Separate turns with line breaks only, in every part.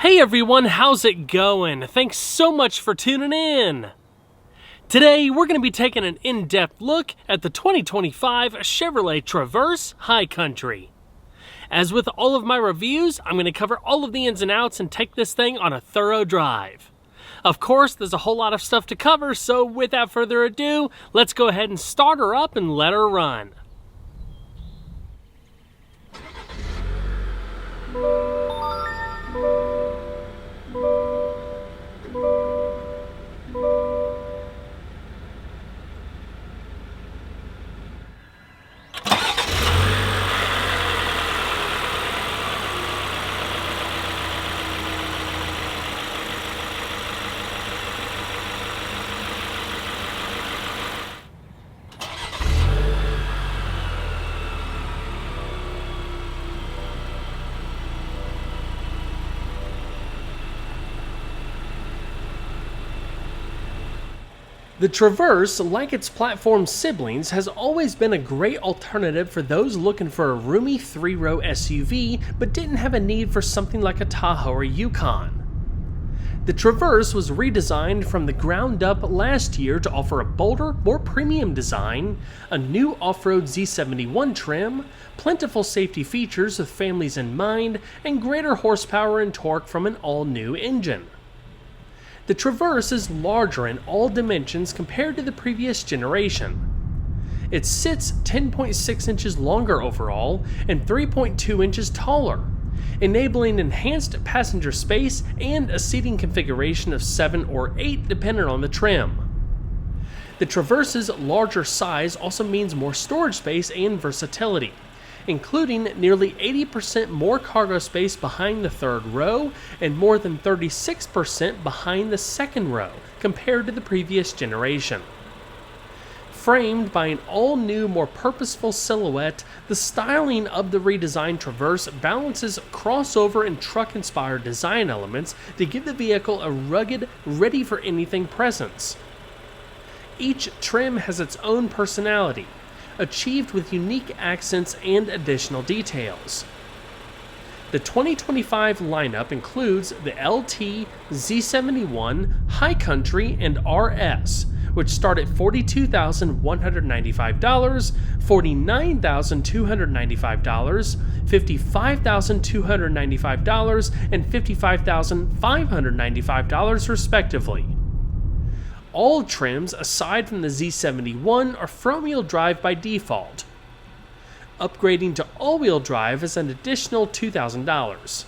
Hey everyone, how's it going? Thanks so much for tuning in. Today, we're going to be taking an in-depth look at the 2025 Chevrolet Traverse High Country. As with all of my reviews, I'm going to cover all of the ins and outs and take this thing on a thorough drive. Of course, there's a whole lot of stuff to cover, so without further ado, let's go ahead and start her up and let her run. The Traverse, like its platform siblings, has always been a great alternative for those looking for a roomy three-row SUV but didn't have a need for something like a Tahoe or Yukon. The Traverse was redesigned from the ground up last year to offer a bolder, more premium design, a new off-road Z71 trim, plentiful safety features with families in mind, and greater horsepower and torque from an all-new engine. The Traverse is larger in all dimensions compared to the previous generation. It sits 10.6 inches longer overall and 3.2 inches taller, enabling enhanced passenger space and a seating configuration of 7 or 8 depending on the trim. The Traverse's larger size also means more storage space and versatility, including nearly 80% more cargo space behind the third row and more than 36% behind the second row compared to the previous generation. Framed by an all-new, more purposeful silhouette, the styling of the redesigned Traverse balances crossover and truck-inspired design elements to give the vehicle a rugged, ready-for-anything presence. Each trim has its own personality, achieved with unique accents and additional details. The 2025 lineup includes the LT, Z71, High Country, and RS, which start at $42,195, $49,295, $55,295, and $55,595 respectively. All trims, aside from the Z71, are front-wheel drive by default. Upgrading to all-wheel drive is an additional $2,000.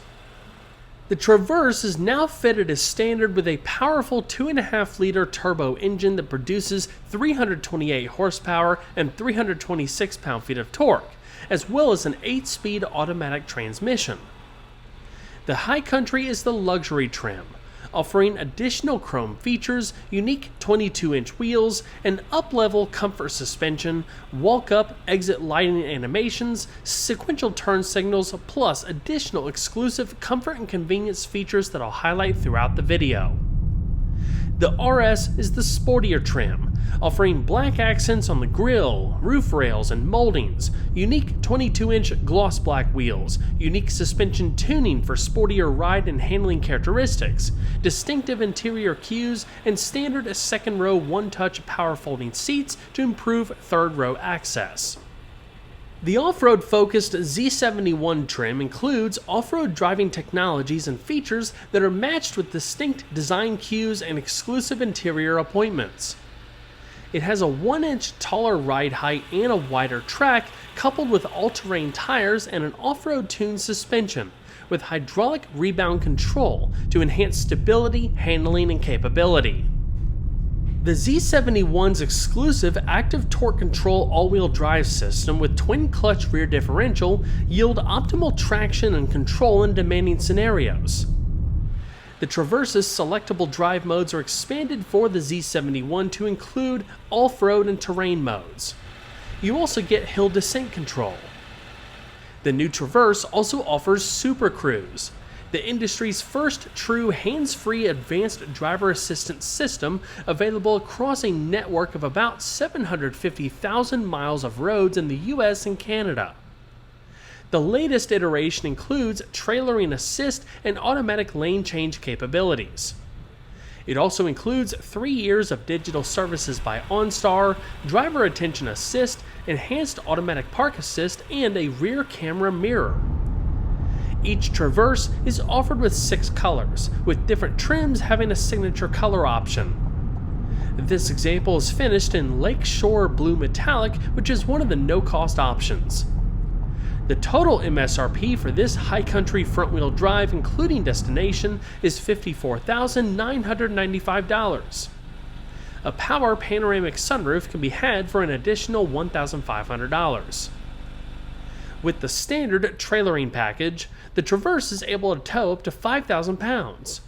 The Traverse is now fitted as standard with a powerful 2.5-liter turbo engine that produces 328 horsepower and 326 pound-feet of torque, as well as an 8-speed automatic transmission. The High Country is the luxury trim, offering additional chrome features, unique 22-inch wheels, an up-level comfort suspension, walk-up exit lighting animations, sequential turn signals, plus additional exclusive comfort and convenience features that I'll highlight throughout the video. The RS is the sportier trim, offering black accents on the grille, roof rails, and moldings, unique 22-inch gloss black wheels, unique suspension tuning for sportier ride and handling characteristics, distinctive interior cues, and standard second-row one-touch power folding seats to improve third-row access. The off-road focused Z71 trim includes off-road driving technologies and features that are matched with distinct design cues and exclusive interior appointments. It has a 1-inch taller ride height and a wider track, coupled with all-terrain tires and an off-road tuned suspension, with hydraulic rebound control to enhance stability, handling, and capability. The Z71's exclusive active torque control all-wheel drive system with twin-clutch rear differential yield optimal traction and control in demanding scenarios. The Traverse's selectable drive modes are expanded for the Z71 to include off-road and terrain modes. You also get hill descent control. The new Traverse also offers Super Cruise, the industry's first true hands-free advanced driver assistance system available across a network of about 750,000 miles of roads in the US and Canada. The latest iteration includes trailering assist and automatic lane change capabilities. It also includes 3 years of digital services by OnStar, driver attention assist, enhanced automatic park assist, and a rear camera mirror. Each Traverse is offered with 6 colors, with different trims having a signature color option. This example is finished in Lakeshore Blue Metallic, which is one of the no-cost options. The total MSRP for this high country front-wheel drive, including destination, is $54,995. A power panoramic sunroof can be had for an additional $1,500. With the standard trailering package, the Traverse is able to tow up to 5,000 pounds.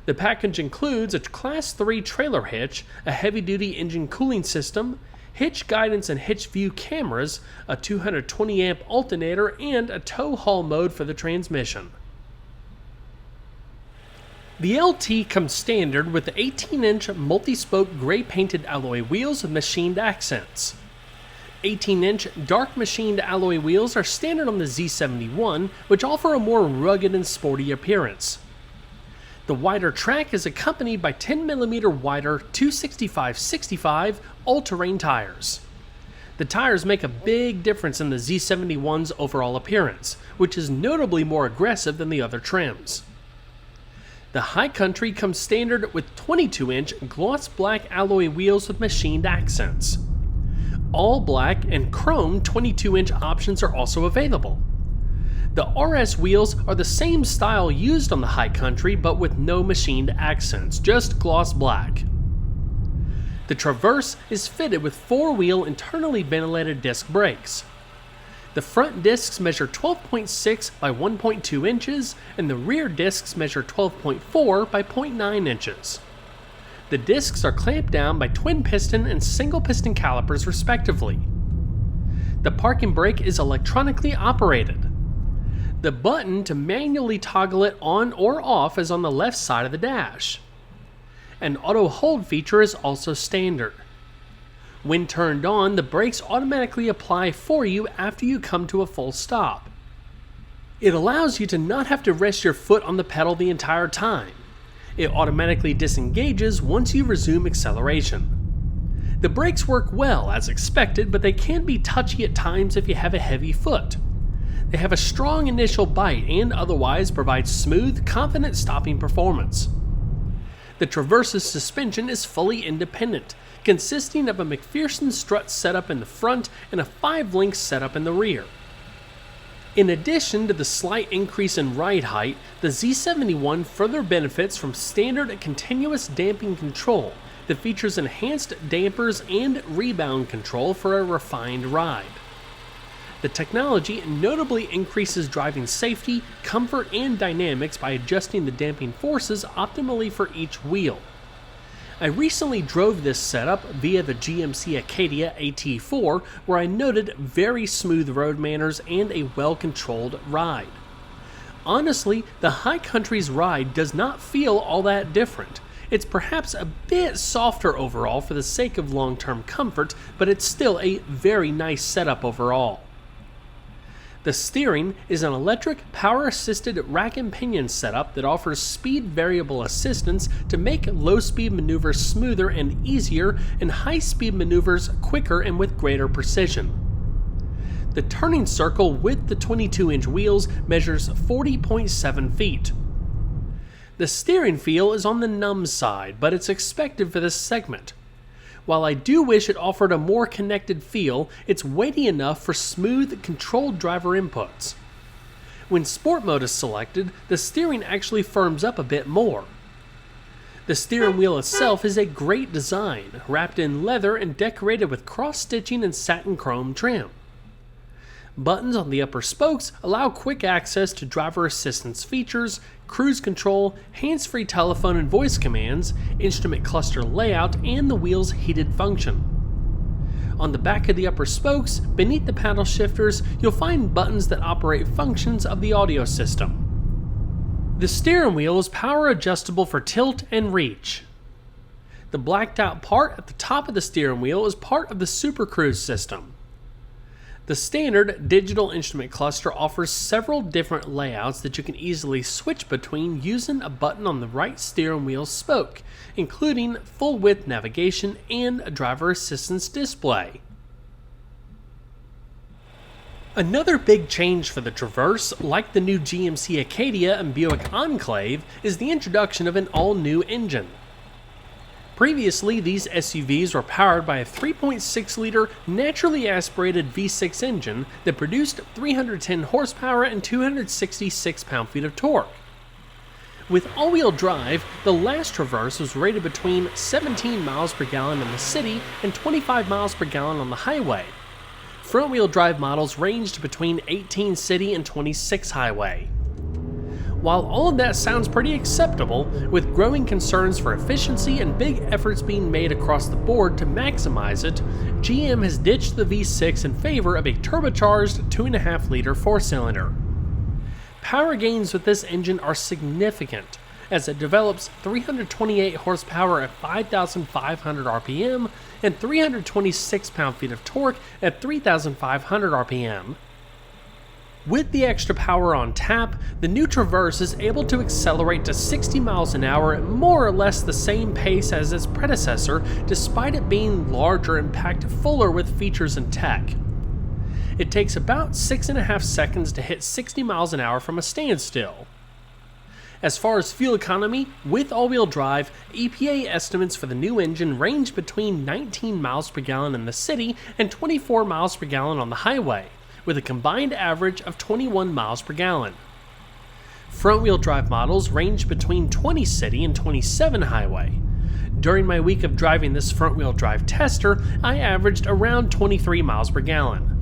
The package includes a Class 3 trailer hitch, a heavy-duty engine cooling system, hitch guidance and hitch view cameras, a 220 amp alternator, and a tow haul mode for the transmission. The LT comes standard with 18-inch multi-spoke gray painted alloy wheels with machined accents. 18-inch dark machined alloy wheels are standard on the Z71, which offer a more rugged and sporty appearance. The wider track is accompanied by 10mm wider 265/65 all-terrain tires. The tires make a big difference in the Z71's overall appearance, which is notably more aggressive than the other trims. The High Country comes standard with 22-inch gloss black alloy wheels with machined accents. All black and chrome 22-inch options are also available. The RS wheels are the same style used on the High Country, but with no machined accents, just gloss black. The Traverse is fitted with 4-wheel internally ventilated disc brakes. The front discs measure 12.6 by 1.2 inches, and the rear discs measure 12.4 by 0.9 inches. The discs are clamped down by twin piston and single piston calipers respectively. The parking brake is electronically operated. The button to manually toggle it on or off is on the left side of the dash. An auto hold feature is also standard. When turned on, the brakes automatically apply for you after you come to a full stop. It allows you to not have to rest your foot on the pedal the entire time. It automatically disengages once you resume acceleration. The brakes work well as expected, but they can be touchy at times if you have a heavy foot. They have a strong initial bite and otherwise provide smooth, confident stopping performance. The Traverse's suspension is fully independent, consisting of a McPherson strut setup in the front and a 5-link setup in the rear. In addition to the slight increase in ride height, the Z71 further benefits from standard continuous damping control that features enhanced dampers and rebound control for a refined ride. The technology notably increases driving safety, comfort, and dynamics by adjusting the damping forces optimally for each wheel. I recently drove this setup via the GMC Acadia AT4, where I noted very smooth road manners and a well-controlled ride. Honestly, the High Country's ride does not feel all that different. It's perhaps a bit softer overall for the sake of long-term comfort, but it's still a very nice setup overall. The steering is an electric power-assisted rack and pinion setup that offers speed variable assistance to make low-speed maneuvers smoother and easier and high-speed maneuvers quicker and with greater precision. The turning circle with the 22-inch wheels measures 40.7 feet. The steering feel is on the numb side, but it's expected for this segment. While I do wish it offered a more connected feel, it's weighty enough for smooth, controlled driver inputs. When Sport Mode is selected, the steering actually firms up a bit more. The steering wheel itself is a great design, wrapped in leather and decorated with cross-stitching and satin chrome trim. Buttons on the upper spokes allow quick access to driver assistance features, cruise control, hands-free telephone and voice commands, instrument cluster layout, and the wheel's heated function. On the back of the upper spokes, beneath the paddle shifters, you'll find buttons that operate functions of the audio system. The steering wheel is power adjustable for tilt and reach. The blacked out part at the top of the steering wheel is part of the Super Cruise system. The standard digital instrument cluster offers several different layouts that you can easily switch between using a button on the right steering wheel spoke, including full-width navigation and a driver assistance display. Another big change for the Traverse, like the new GMC Acadia and Buick Enclave, is the introduction of an all-new engine. Previously, these SUVs were powered by a 3.6-liter naturally aspirated V6 engine that produced 310 horsepower and 266 pound-feet of torque. With all-wheel drive, the last Traverse was rated between 17 miles per gallon in the city and 25 miles per gallon on the highway. Front-wheel drive models ranged between 18 city and 26 highway. While all of that sounds pretty acceptable, with growing concerns for efficiency and big efforts being made across the board to maximize it, GM has ditched the V6 in favor of a turbocharged 2.5-liter 4-cylinder. Power gains with this engine are significant, as it develops 328 horsepower at 5,500 RPM and 326 pound-feet of torque at 3,500 RPM. With the extra power on tap, the new Traverse is able to accelerate to 60 miles an hour at more or less the same pace as its predecessor, despite it being larger and packed fuller with features and tech. It takes about 6.5 seconds to hit 60 miles an hour from a standstill. As far as fuel economy, with all-wheel drive, EPA estimates for the new engine range between 19 miles per gallon in the city and 24 miles per gallon on the highway, with a combined average of 21 miles per gallon. Front-wheel drive models range between 20 city and 27 highway. During my week of driving this front-wheel drive tester, I averaged around 23 miles per gallon.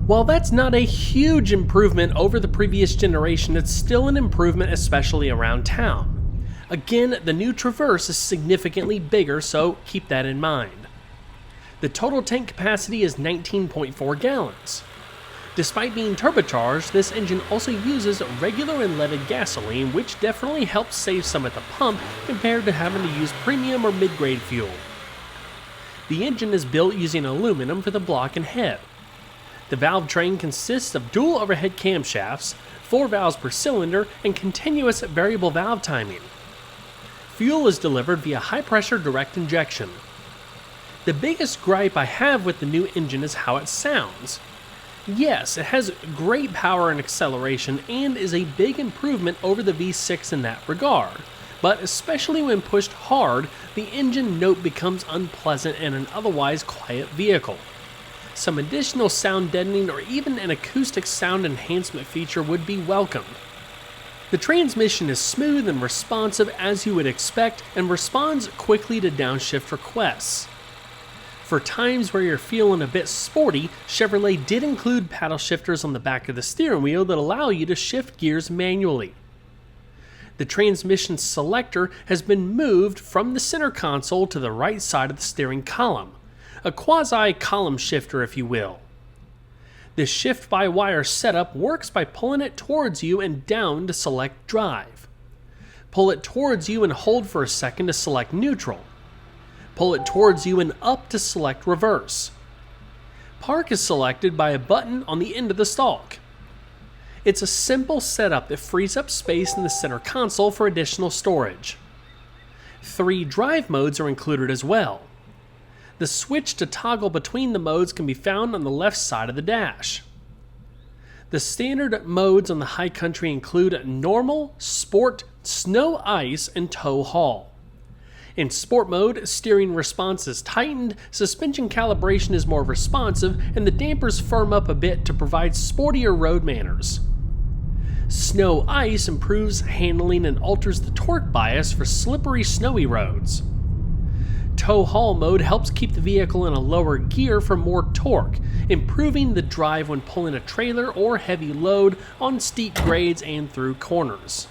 While that's not a huge improvement over the previous generation, it's still an improvement, especially around town. Again, the new Traverse is significantly bigger, so keep that in mind. The total tank capacity is 19.4 gallons. Despite being turbocharged, this engine also uses regular unleaded gasoline, which definitely helps save some at the pump compared to having to use premium or mid-grade fuel. The engine is built using aluminum for the block and head. The valve train consists of dual overhead camshafts, 4 valves per cylinder, and continuous variable valve timing. Fuel is delivered via high-pressure direct injection. The biggest gripe I have with the new engine is how it sounds. Yes, it has great power and acceleration and is a big improvement over the V6 in that regard, but especially when pushed hard, the engine note becomes unpleasant in an otherwise quiet vehicle. Some additional sound deadening or even an acoustic sound enhancement feature would be welcomed. The transmission is smooth and responsive as you would expect and responds quickly to downshift requests. For times where you're feeling a bit sporty, Chevrolet did include paddle shifters on the back of the steering wheel that allow you to shift gears manually. The transmission selector has been moved from the center console to the right side of the steering column, a quasi-column shifter if you will. This shift-by-wire setup works by pulling it towards you and down to select drive. Pull it towards you and hold for a second to select neutral. Pull it towards you and up to select reverse. Park is selected by a button on the end of the stalk. It's a simple setup that frees up space in the center console for additional storage. 3 drive modes are included as well. The switch to toggle between the modes can be found on the left side of the dash. The standard modes on the High Country include Normal, Sport, Snow Ice, and Tow Haul. In Sport mode, steering response is tightened, suspension calibration is more responsive, and the dampers firm up a bit to provide sportier road manners. Snow Ice improves handling and alters the torque bias for slippery, snowy roads. Tow Haul mode helps keep the vehicle in a lower gear for more torque, improving the drive when pulling a trailer or heavy load on steep grades and through corners.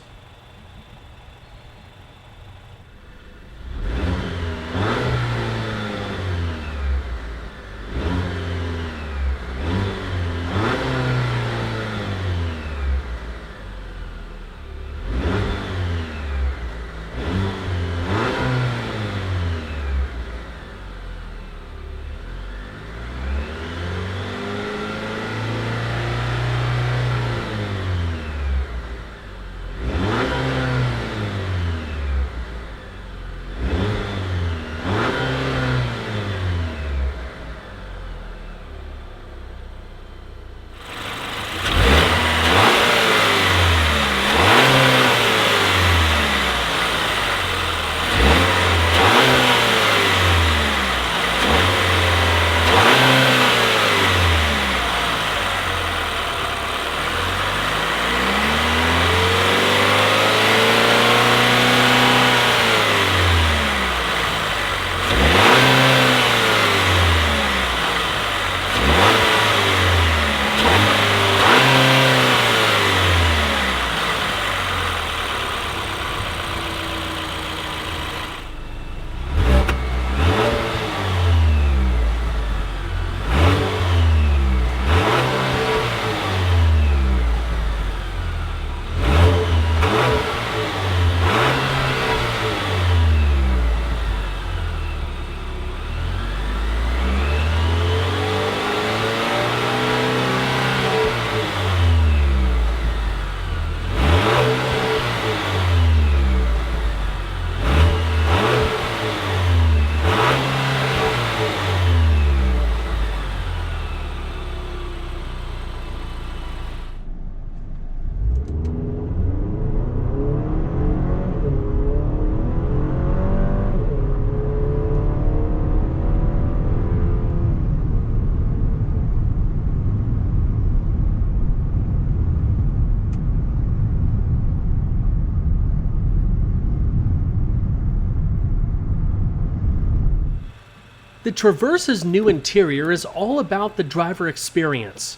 The Traverse's new interior is all about the driver experience.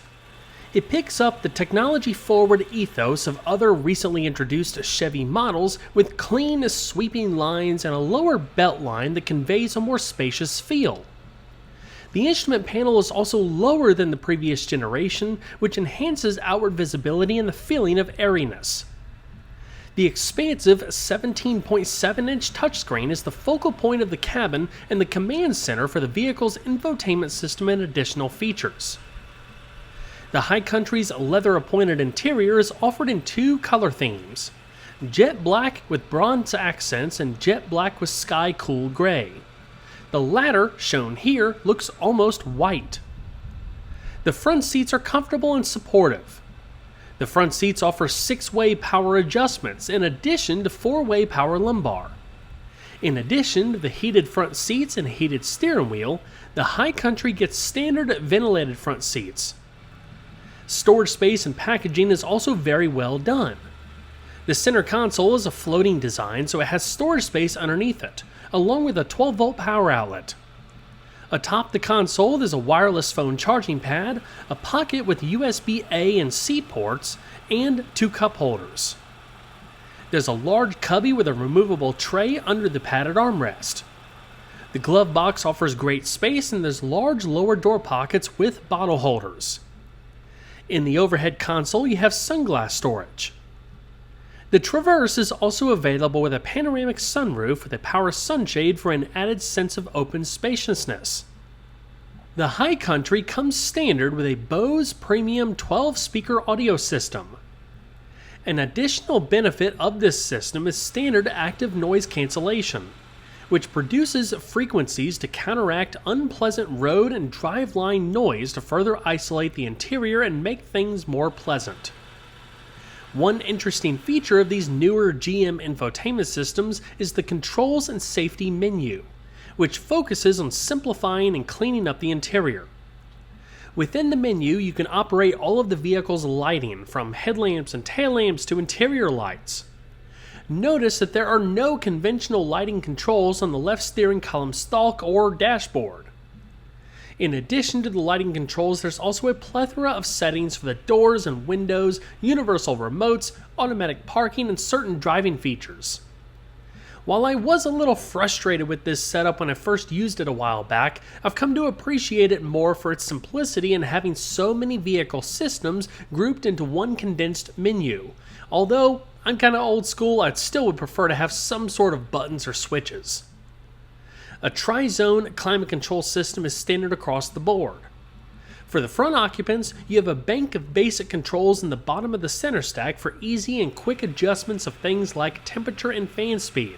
It picks up the technology-forward ethos of other recently introduced Chevy models with clean, sweeping lines and a lower belt line that conveys a more spacious feel. The instrument panel is also lower than the previous generation, which enhances outward visibility and the feeling of airiness. The expansive 17.7-inch touchscreen is the focal point of the cabin and the command center for the vehicle's infotainment system and additional features. The High Country's leather-appointed interior is offered in two color themes: jet black with bronze accents and jet black with sky cool gray. The latter, shown here, looks almost white. The front seats are comfortable and supportive. The front seats offer 6-way power adjustments in addition to 4-way power lumbar. In addition to the heated front seats and heated steering wheel, the High Country gets standard ventilated front seats. Storage space and packaging is also very well done. The center console is a floating design, so it has storage space underneath it, along with a 12-volt power outlet. Atop the console, there's a wireless phone charging pad, a pocket with USB A and C ports, and 2 cup holders. There's a large cubby with a removable tray under the padded armrest. The glove box offers great space, and there's large lower door pockets with bottle holders. In the overhead console, you have sunglass storage. The Traverse is also available with a panoramic sunroof with a power sunshade for an added sense of open spaciousness. The High Country comes standard with a Bose Premium 12-speaker audio system. An additional benefit of this system is standard active noise cancellation, which produces frequencies to counteract unpleasant road and driveline noise to further isolate the interior and make things more pleasant. One interesting feature of these newer GM infotainment systems is the controls and safety menu, which focuses on simplifying and cleaning up the interior. Within the menu, you can operate all of the vehicle's lighting, from headlamps and tail lamps to interior lights. Notice that there are no conventional lighting controls on the left steering column stalk or dashboard. In addition to the lighting controls, there's also a plethora of settings for the doors and windows, universal remotes, automatic parking, and certain driving features. While I was a little frustrated with this setup when I first used it a while back, I've come to appreciate it more for its simplicity and having so many vehicle systems grouped into one condensed menu. Although I'm kinda old school, I still would prefer to have some sort of buttons or switches. A tri-zone climate control system is standard across the board. For the front occupants, you have a bank of basic controls in the bottom of the center stack for easy and quick adjustments of things like temperature and fan speed.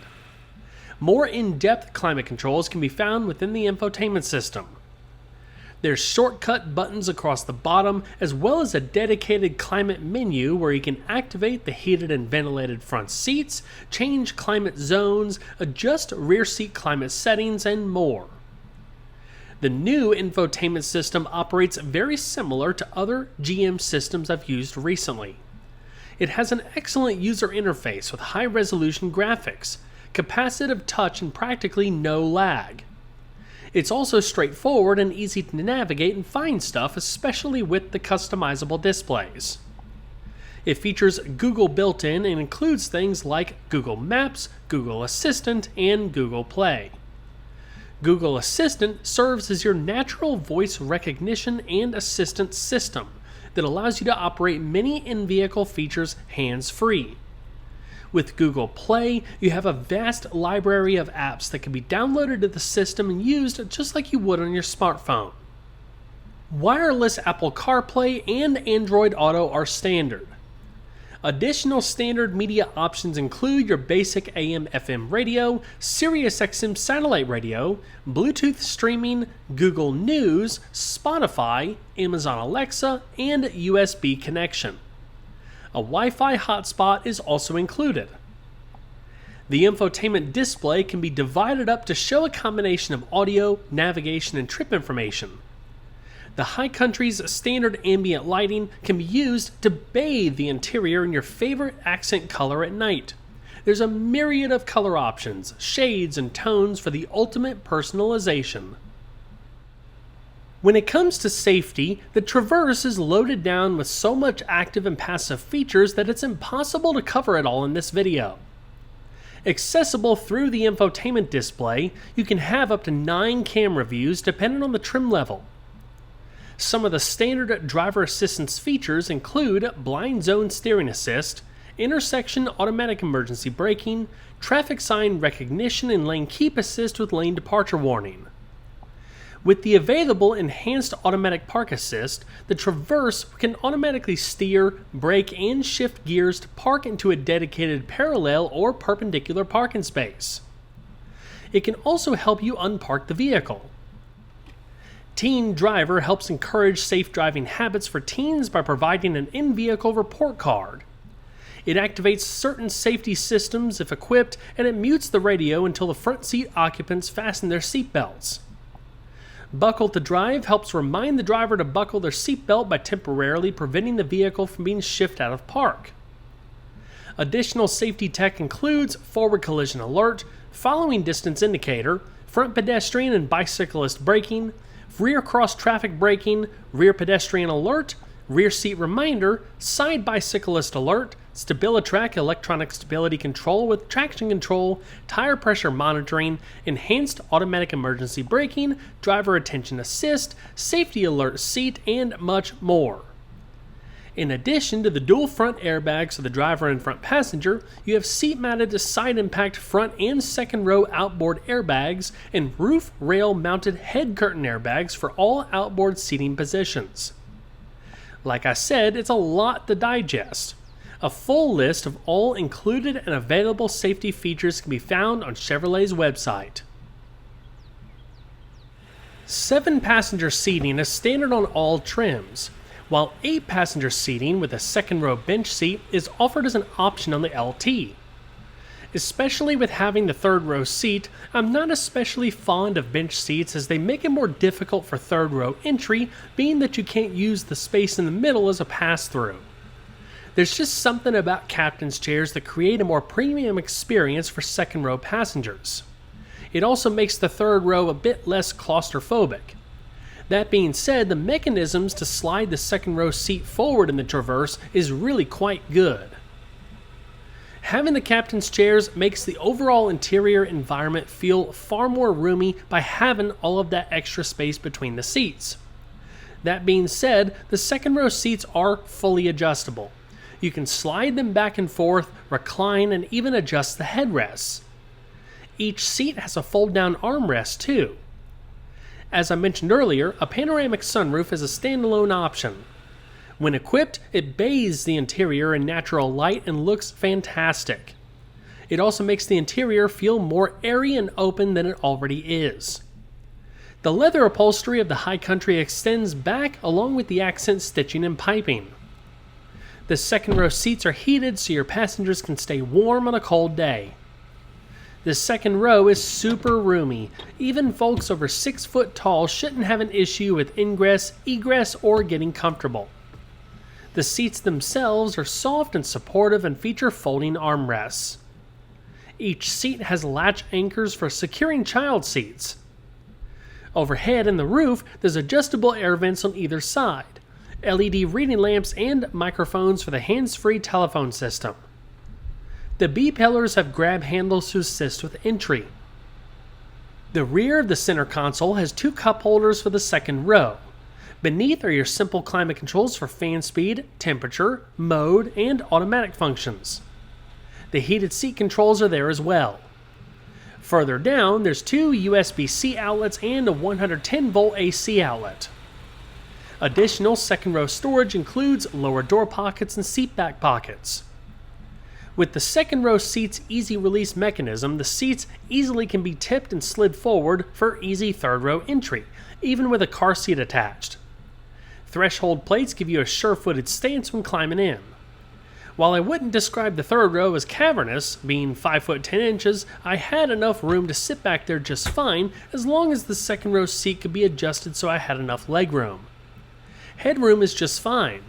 More in-depth climate controls can be found within the infotainment system. There's shortcut buttons across the bottom, as well as a dedicated climate menu where you can activate the heated and ventilated front seats, change climate zones, adjust rear seat climate settings, and more. The new infotainment system operates very similar to other GM systems I've used recently. It has an excellent user interface with high-resolution graphics, capacitive touch, and practically no lag. It's also straightforward and easy to navigate and find stuff, especially with the customizable displays. It features Google built-in and includes things like Google Maps, Google Assistant, and Google Play. Google Assistant serves as your natural voice recognition and assistant system that allows you to operate many in-vehicle features hands-free. With Google Play, you have a vast library of apps that can be downloaded to the system and used just like you would on your smartphone. Wireless Apple CarPlay and Android Auto are standard. Additional standard media options include your basic AM/FM radio, SiriusXM satellite radio, Bluetooth streaming, Google News, Spotify, Amazon Alexa, and USB connection. A Wi-Fi hotspot is also included. The infotainment display can be divided up to show a combination of audio, navigation, and trip information. The High Country's standard ambient lighting can be used to bathe the interior in your favorite accent color at night. There's a myriad of color options, shades, and tones for the ultimate personalization. When it comes to safety, the Traverse is loaded down with so much active and passive features that it's impossible to cover it all in this video. Accessible through the infotainment display, you can have up to 9 camera views depending on the trim level. Some of the standard driver assistance features include blind zone steering assist, intersection automatic emergency braking, traffic sign recognition, and lane keep assist with lane departure warning. With the available enhanced automatic park assist, the Traverse can automatically steer, brake, and shift gears to park into a dedicated parallel or perpendicular parking space. It can also help you unpark the vehicle. Teen Driver helps encourage safe driving habits for teens by providing an in-vehicle report card. It activates certain safety systems if equipped, and it mutes the radio until the front seat occupants fasten their seatbelts. Buckle to Drive helps remind the driver to buckle their seatbelt by temporarily preventing the vehicle from being shifted out of park. Additional safety tech includes forward collision alert, following distance indicator, front pedestrian and bicyclist braking, rear cross traffic braking, rear pedestrian alert, rear seat reminder, side bicyclist alert, StabiliTrak electronic stability control with traction control, tire pressure monitoring, enhanced automatic emergency braking, driver attention assist, safety alert seat, and much more. In addition to the dual front airbags for the driver and front passenger, you have seat-mounted side impact front and second row outboard airbags and roof rail mounted head curtain airbags for all outboard seating positions. Like I said, it's a lot to digest. A full list of all included and available safety features can be found on Chevrolet's website. 7-passenger seating is standard on all trims, while 8-passenger seating with a second row bench seat is offered as an option on the LT. Especially with having the third row seat, I'm not especially fond of bench seats as they make it more difficult for third row entry, being that you can't use the space in the middle as a pass-through. There's just something about captain's chairs that create a more premium experience for second row passengers. It also makes the third row a bit less claustrophobic. That being said, the mechanisms to slide the second row seat forward in the Traverse is really quite good. Having the captain's chairs makes the overall interior environment feel far more roomy by having all of that extra space between the seats. That being said, the second row seats are fully adjustable. You can slide them back and forth, recline, and even adjust the headrests. Each seat has a fold-down armrest too. As I mentioned earlier, a panoramic sunroof is a standalone option. When equipped, it bathes the interior in natural light and looks fantastic. It also makes the interior feel more airy and open than it already is. The leather upholstery of the High Country extends back along with the accent stitching and piping. The second row seats are heated so your passengers can stay warm on a cold day. The second row is super roomy. Even folks over 6 foot tall shouldn't have an issue with ingress, egress, or getting comfortable. The seats themselves are soft and supportive and feature folding armrests. Each seat has latch anchors for securing child seats. Overhead in the roof, there's adjustable air vents on either side, LED reading lamps, and microphones for the hands-free telephone system. The B-pillars have grab handles to assist with entry. The rear of the center console has 2 cup holders for the second row. Beneath are your simple climate controls for fan speed, temperature, mode, and automatic functions. The heated seat controls are there as well. Further down, there's 2 USB-C outlets and a 110-volt AC outlet. Additional second row storage includes lower door pockets and seat back pockets. With the second row seat's easy release mechanism, the seats easily can be tipped and slid forward for easy third row entry, even with a car seat attached. Threshold plates give you a sure-footed stance when climbing in. While I wouldn't describe the third row as cavernous, being 5 foot 10 inches, I had enough room to sit back there just fine as long as the second row seat could be adjusted so I had enough legroom. Headroom is just fine.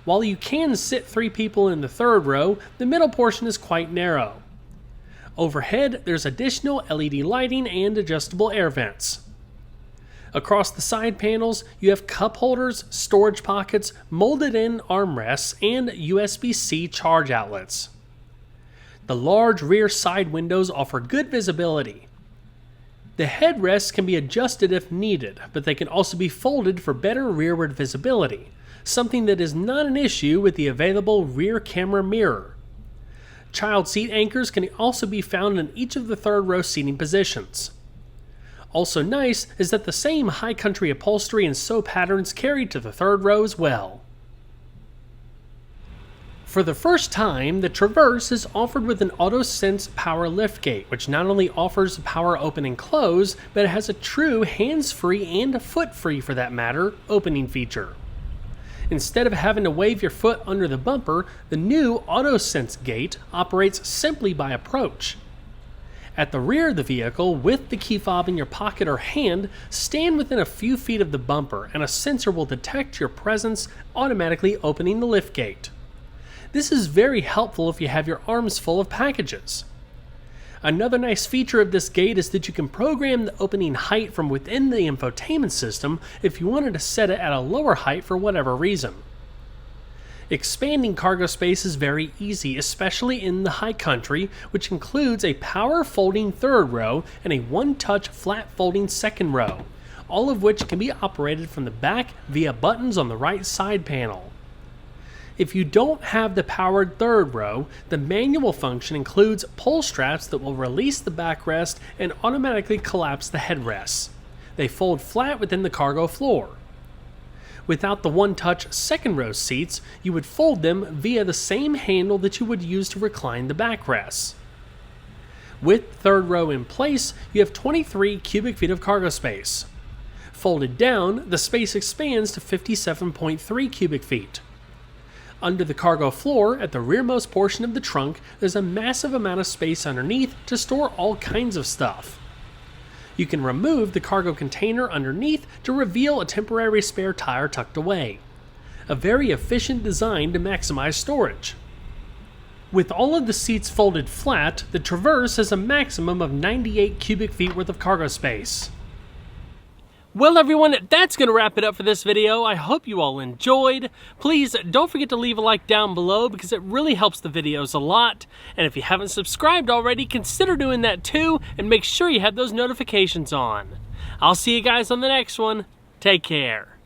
While you can sit 3 people in the third row, the middle portion is quite narrow. Overhead, there's additional LED lighting and adjustable air vents. Across the side panels, you have cup holders, storage pockets, molded in armrests, and USB-C charge outlets. The large rear side windows offer good visibility. The headrests can be adjusted if needed, but they can also be folded for better rearward visibility, something that is not an issue with the available rear camera mirror. Child seat anchors can also be found in each of the third row seating positions. Also nice is that the same high country upholstery and sew patterns carried to the third row as well. For the first time, the Traverse is offered with an AutoSense power liftgate, which not only offers power open and close, but it has a true hands-free and foot-free for that matter, opening feature. Instead of having to wave your foot under the bumper, the new AutoSense gate operates simply by approach. At the rear of the vehicle, with the key fob in your pocket or hand, stand within a few feet of the bumper and a sensor will detect your presence, automatically opening the liftgate. This is very helpful if you have your arms full of packages. Another nice feature of this gate is that you can program the opening height from within the infotainment system if you wanted to set it at a lower height for whatever reason. Expanding cargo space is very easy, especially in the high country, which includes a power folding third row and a one-touch flat folding second row, all of which can be operated from the back via buttons on the right side panel. If you don't have the powered third row, the manual function includes pull straps that will release the backrest and automatically collapse the headrests. They fold flat within the cargo floor. Without the one-touch second row seats, you would fold them via the same handle that you would use to recline the backrests. With third row in place, you have 23 cubic feet of cargo space. Folded down, the space expands to 57.3 cubic feet. Under the cargo floor, at the rearmost portion of the trunk, there's a massive amount of space underneath to store all kinds of stuff. You can remove the cargo container underneath to reveal a temporary spare tire tucked away. A very efficient design to maximize storage. With all of the seats folded flat, the Traverse has a maximum of 98 cubic feet worth of cargo space. Well everyone, that's going to wrap it up for this video. I hope you all enjoyed. Please don't forget to leave a like down below because it really helps the videos a lot. And if you haven't subscribed already, consider doing that too and make sure you have those notifications on. I'll see you guys on the next one. Take care.